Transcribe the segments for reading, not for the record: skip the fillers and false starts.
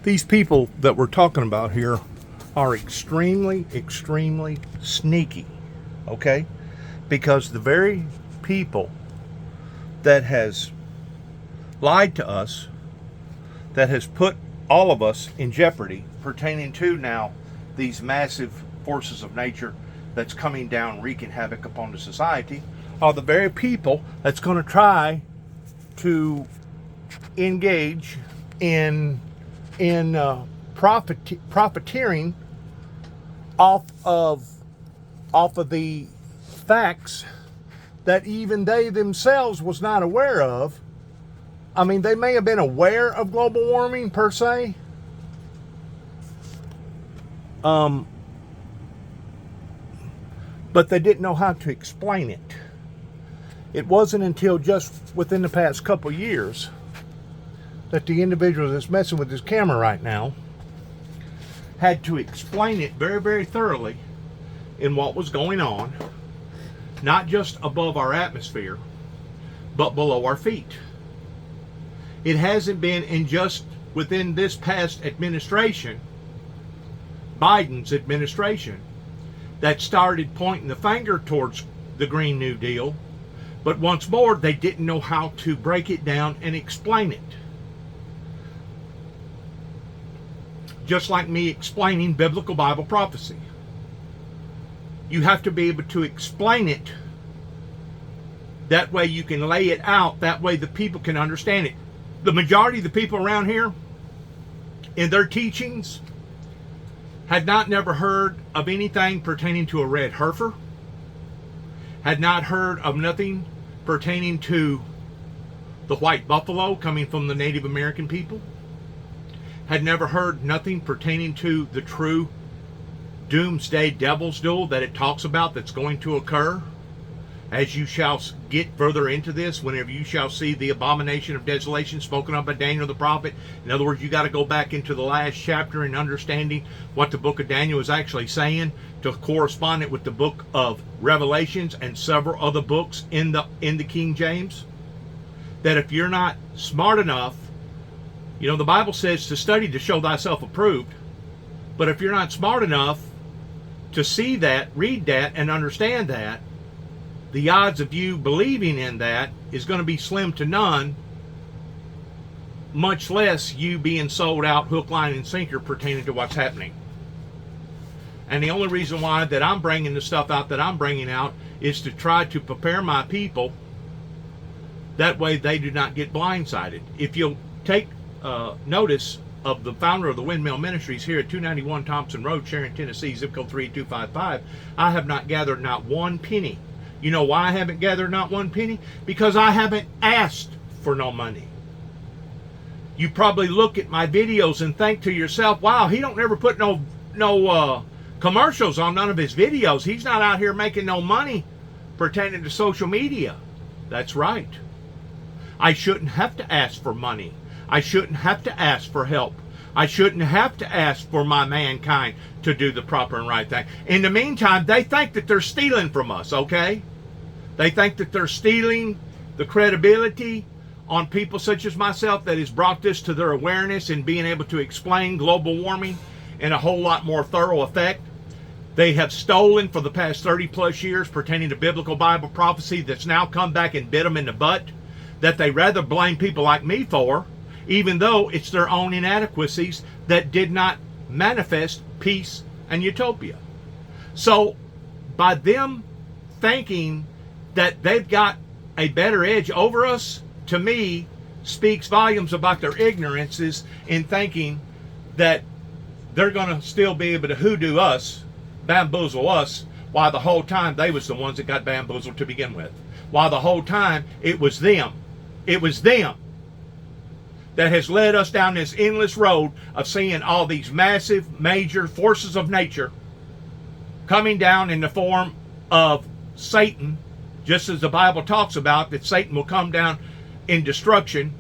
These people that we're talking about here are extremely, extremely sneaky, okay? Because the very people that has lied to us, that has put all of us in jeopardy pertaining to now these massive forces of nature that's coming down wreaking havoc upon the society, are the very people that's going to try to engage in profiteering off of the facts that even they themselves was not aware of. I mean, they may have been aware of global warming per se, but they didn't know how to explain it. It wasn't until just within the past couple years that the individual that's messing with this camera right now had to explain it very, very thoroughly in what was going on, not just above our atmosphere, but below our feet. It hasn't been in just within this past administration, Biden's administration, that started pointing the finger towards the Green New Deal, but once more, they didn't know how to break it down and explain it. Just like me explaining biblical Bible prophecy. You have to be able to explain it. That way you can lay it out. That way the people can understand it. The majority of the people around here, in their teachings, had never heard of anything pertaining to a red heifer. Had not heard of nothing pertaining to the white buffalo coming from the Native American people. Had never heard nothing pertaining to the true doomsday devil's duel that it talks about that's going to occur. As you shall get further into this, whenever you shall see the abomination of desolation spoken of by Daniel the prophet. In other words, you got to go back into the last chapter and understanding what the book of Daniel is actually saying to correspond it with the book of Revelations and several other books in the King James. That if you're not smart enough, you know, the Bible says to study to show thyself approved. But if you're not smart enough to see that, read that, and understand that, the odds of you believing in that is going to be slim to none, much less you being sold out hook, line, and sinker pertaining to what's happening. And the only reason why that I'm bringing the stuff out that I'm bringing out is to try to prepare my people. That way they do not get blindsided. If you'll take notice of the founder of the Windmill Ministries here at 291 Thompson Road, Sharon, Tennessee, zip code 38255, I have not gathered not one penny. You know why I haven't gathered not one penny? Because I haven't asked for no money. You probably look at my videos and think to yourself, wow, he don't never put no commercials on none of his videos. He's not out here making no money pertaining to social media. That's right. I shouldn't have to ask for money. I shouldn't have to ask for help. I shouldn't have to ask for my mankind to do the proper and right thing. In the meantime, they think that they're stealing from us, okay? They think that they're stealing the credibility on people such as myself that has brought this to their awareness and being able to explain global warming in a whole lot more thorough effect. They have stolen for the past 30 plus years pertaining to biblical Bible prophecy that's now come back and bit them in the butt, that they rather blame people like me for, even though it's their own inadequacies that did not manifest peace and utopia. So by them thinking that they've got a better edge over us, to me, speaks volumes about their ignorances in thinking that they're going to still be able to hoodoo us, bamboozle us, while the whole time they was the ones that got bamboozled to begin with. While the whole time it was them. It was them that has led us down this endless road of seeing all these massive, major forces of nature coming down in the form of Satan, just as the Bible talks about that Satan will come down in destruction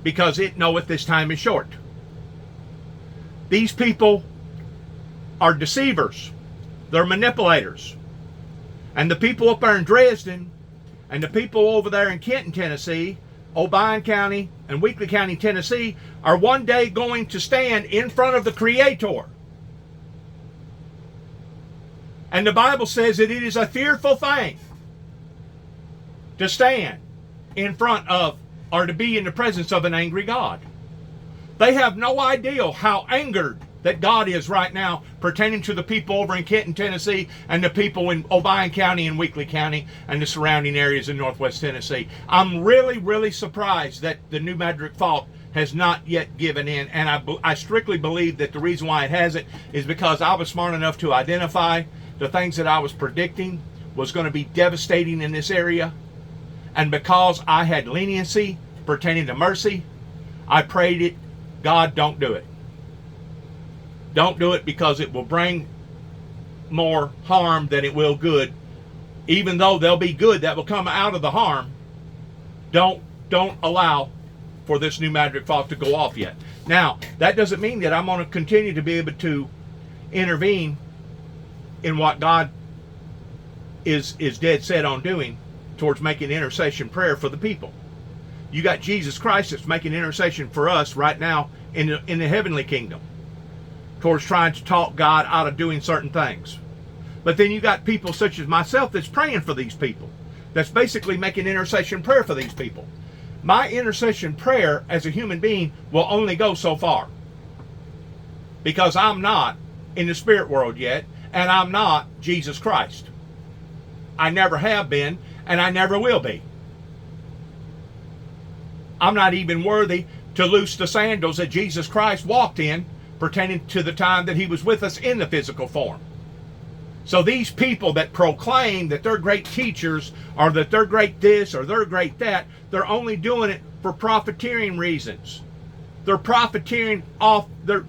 because it knoweth this time is short. These people are deceivers. They're manipulators. And the people up there in Dresden and the people over there in Kenton, Tennessee Obion County and Weakley County, Tennessee, are one day going to stand in front of the Creator. And the Bible says that it is a fearful thing to stand in front of, or to be in the presence of, an angry God. They have no idea how angered that God is right now pertaining to the people over in Kenton, Tennessee, and the people in Obion County and Weakley County and the surrounding areas in Northwest Tennessee. I'm really, really surprised that the New Madrick Fault has not yet given in, and I strictly believe that the reason why it hasn't is because I was smart enough to identify the things that I was predicting was going to be devastating in this area, and because I had leniency pertaining to mercy, I prayed it, God, don't do it. Don't do it, because it will bring more harm than it will good. Even though there'll be good that will come out of the harm, don't allow for this New Madrick Fault to go off yet. Now, that doesn't mean that I'm going to continue to be able to intervene in what God is dead set on doing towards making intercession prayer for the people. You got Jesus Christ that's making intercession for us right now in the heavenly kingdom, towards trying to talk God out of doing certain things. But then you got people such as myself that's praying for these people, that's basically making intercession prayer for these people. My intercession prayer as a human being will only go so far, because I'm not in the spirit world yet, and I'm not Jesus Christ. I never have been, and I never will be. I'm not even worthy to loose the sandals that Jesus Christ walked in, pertaining to the time that he was with us in the physical form. So these people that proclaim that they're great teachers, or that they're great this, or they're great that, they're only doing it for profiteering reasons. They're profiteering off, they're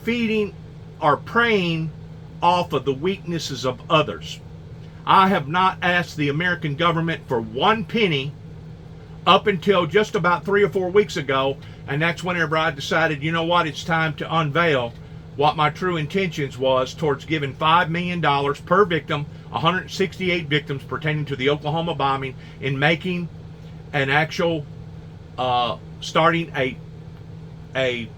feeding or preying off of the weaknesses of others. I have not asked the American government for one penny up until just about 3 or 4 weeks ago, and that's whenever I decided, you know what, it's time to unveil what my true intentions was towards giving $5 million per victim, 168 victims pertaining to the Oklahoma bombing, in making an actual, starting a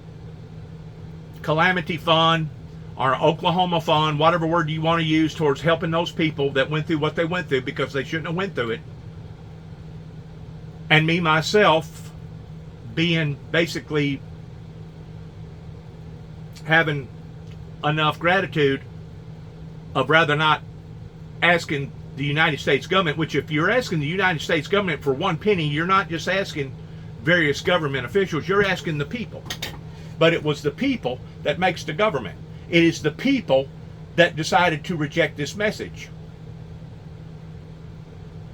calamity fund, or Oklahoma fund, whatever word you want to use, towards helping those people that went through what they went through, because they shouldn't have went through it. And me, myself, being basically having enough gratitude of rather not asking the United States government, which if you're asking the United States government for one penny, you're not just asking various government officials, you're asking the people. But it was the people that makes the government. It is the people that decided to reject this message.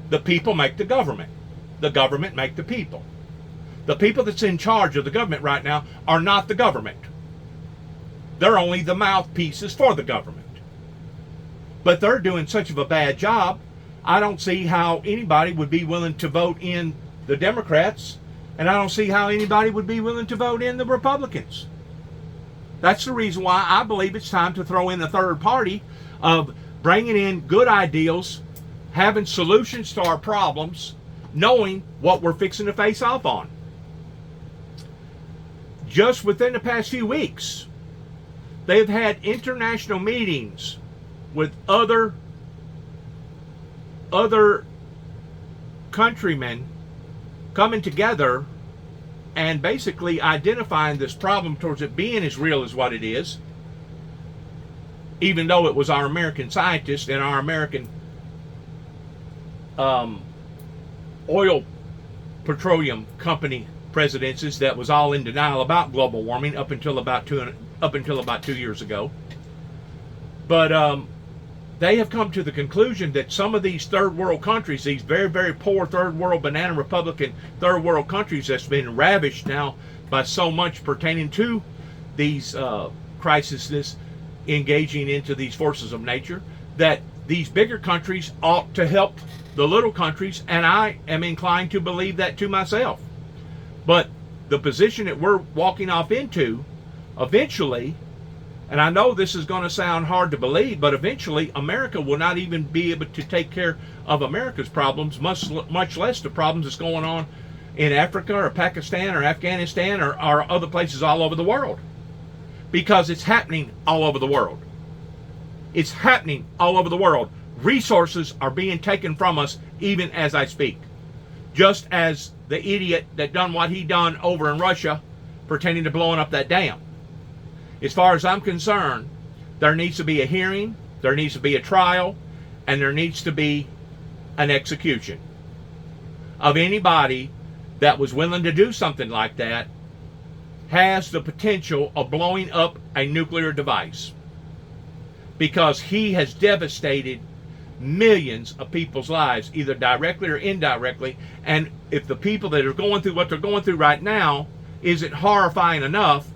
The people make the government. The government make the people. The people that's in charge of the government right now are not the government. They're only the mouthpieces for the government. But they're doing such of a bad job, I don't see how anybody would be willing to vote in the Democrats, and I don't see how anybody would be willing to vote in the Republicans. That's the reason why I believe it's time to throw in the third party of bringing in good ideals, having solutions to our problems, knowing what we're fixing to face off on. Just within the past few weeks, they've had international meetings with other countrymen coming together and basically identifying this problem towards it being as real as what it is, even though it was our American scientists and our American oil petroleum company presidencies that was all in denial about global warming up until about 2 years ago. But they have come to the conclusion that some of these third world countries, these very, very poor third world, banana republican third world countries that's been ravished now by so much pertaining to these crises engaging into these forces of nature, that these bigger countries ought to help the little countries, and I am inclined to believe that to myself. But the position that we're walking off into eventually And I know this is going to sound hard to believe, but eventually America will not even be able to take care of America's problems, much less the problems that's going on in Africa or Pakistan or Afghanistan or other places all over the world. Because it's happening all over the world. It's happening all over the world. Resources are being taken from us even as I speak. Just as the idiot that done what he done over in Russia pertaining to blowing up that dam. As far as I'm concerned, there needs to be a hearing, there needs to be a trial, and there needs to be an execution of anybody that was willing to do something like that has the potential of blowing up a nuclear device, because he has devastated millions of people's lives, either directly or indirectly. And if the people that are going through what they're going through right now isn't horrifying enough,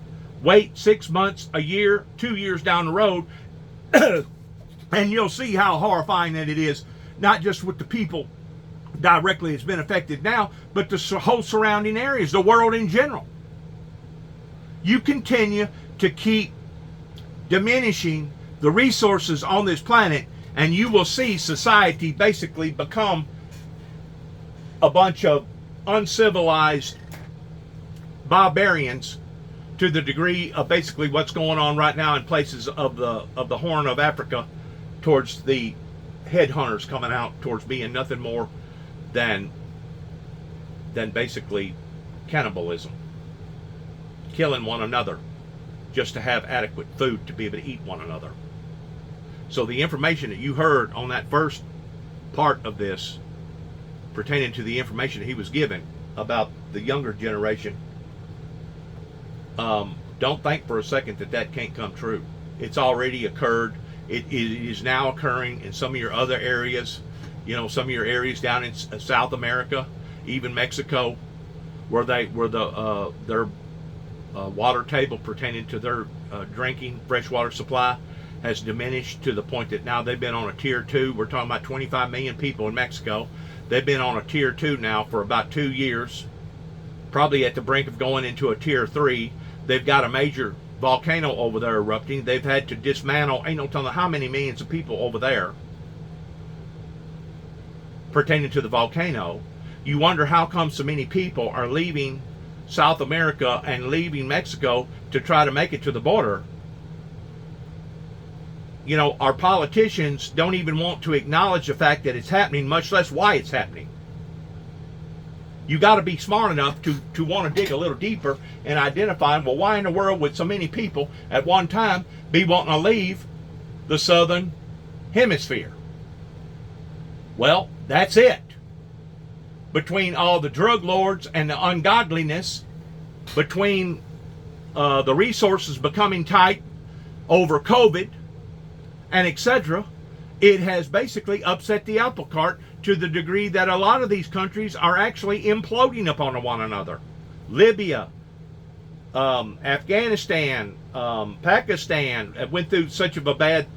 wait 6 months, a year, 2 years down the road, and you'll see how horrifying that it is, not just with the people directly that's been affected now, but the whole surrounding areas, the world in general. You continue to keep diminishing the resources on this planet, and you will see society basically become a bunch of uncivilized barbarians, to the degree of basically what's going on right now in places of the Horn of Africa, towards the headhunters coming out towards being nothing more than basically cannibalism, killing one another just to have adequate food to be able to eat one another. So the information that you heard on that first part of this, pertaining to the information that he was given about the younger generation, don't think for a second that can't come true. It's already occurred. It is now occurring in some of your other areas. You know, some of your areas down in South America, even Mexico, where their water table pertaining to their drinking freshwater supply has diminished to the point that now they've been on a tier 2. We're talking about 25 million people in Mexico. They've been on a tier 2 now for about 2 years, probably at the brink of going into a tier 3. They've got a major volcano over there erupting. They've had to dismantle, ain't no telling how many millions of people over there pertaining to the volcano. You wonder how come so many people are leaving South America and leaving Mexico to try to make it to the border. You know, our politicians don't even want to acknowledge the fact that it's happening, much less why it's happening. You got to be smart enough to want to dig a little deeper and identify, well, why in the world would so many people at one time be wanting to leave the southern hemisphere? Well, that's it. Between all the drug lords and the ungodliness, between the resources becoming tight over COVID and etc., it has basically upset the apple cart to the degree that a lot of these countries are actually imploding upon one another. Libya, Afghanistan, Pakistan went through such of a bad